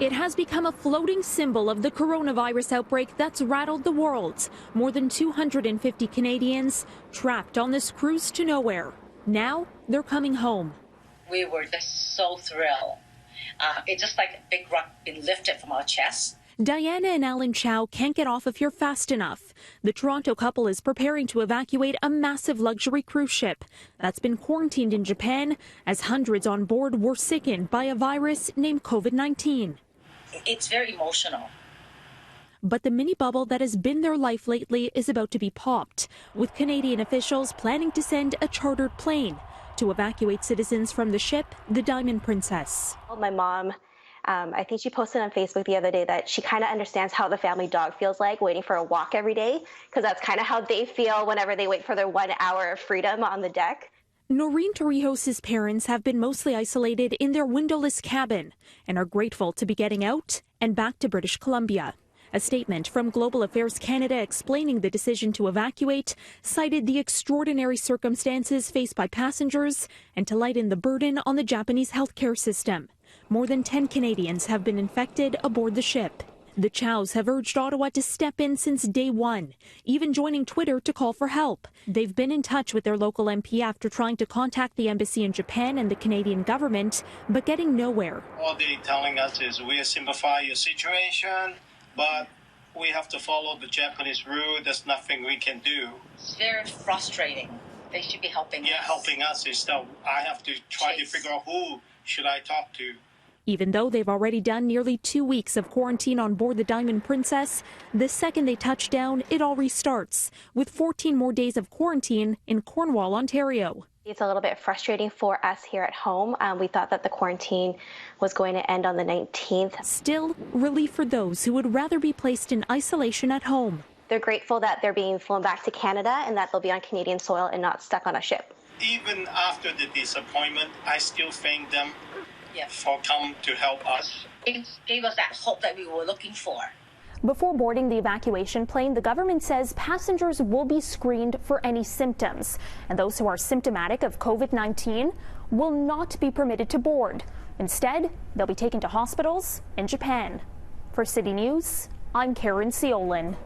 It has become a floating symbol of the coronavirus outbreak that's rattled the world. More than 250 Canadians trapped on this cruise to nowhere. Now they're coming home. We were just so thrilled. It's just like a big rock being lifted from our chest. Diana and Alan Chow can't get off of here fast enough. The Toronto couple is preparing to evacuate a massive luxury cruise ship that's been quarantined in Japan as hundreds on board were sickened by a virus named COVID-19. It's very emotional. But the mini bubble that has been their life lately is about to be popped, with Canadian officials planning to send a chartered plane to evacuate citizens from the ship, the Diamond Princess. My mom, I think she posted on Facebook the other day that she kind of understands how the family dog feels like waiting for a walk every day, because that's kind of how they feel whenever they wait for their 1 hour of freedom on the deck. Noreen Torrijos' parents have been mostly isolated in their windowless cabin and are grateful to be getting out and back to British Columbia. A statement from Global Affairs Canada explaining the decision to evacuate cited the extraordinary circumstances faced by passengers and to lighten the burden on the Japanese healthcare system. More than 10 Canadians have been infected aboard the ship. The Chows have urged Ottawa to step in since day one, even joining Twitter to call for help. They've been in touch with their local MP after trying to contact the embassy in Japan and the Canadian government, but getting nowhere. All they're telling us is we simplify your situation, but we have to follow the Japanese rule. There's nothing we can do. It's very frustrating. They should be helping us. Yeah, helping us is that I have to try to figure out who should I talk to. Even though they've already done nearly 2 weeks of quarantine on board the Diamond Princess, the second they touch down, it all restarts, with 14 more days of quarantine in Cornwall, Ontario. It's a little bit frustrating for us here at home. We thought that the quarantine was going to end on the 19th. Still, relief for those who would rather be placed in isolation at home. They're grateful that they're being flown back to Canada and that they'll be on Canadian soil and not stuck on a ship. Even after the disappointment, I still thank them for coming to help us. It gave us that hope that we were looking for. Before boarding the evacuation plane, the government says passengers will be screened for any symptoms, and those who are symptomatic of COVID-19 will not be permitted to board. Instead, they'll be taken to hospitals in Japan. For City News, I'm Caryn Ceolin.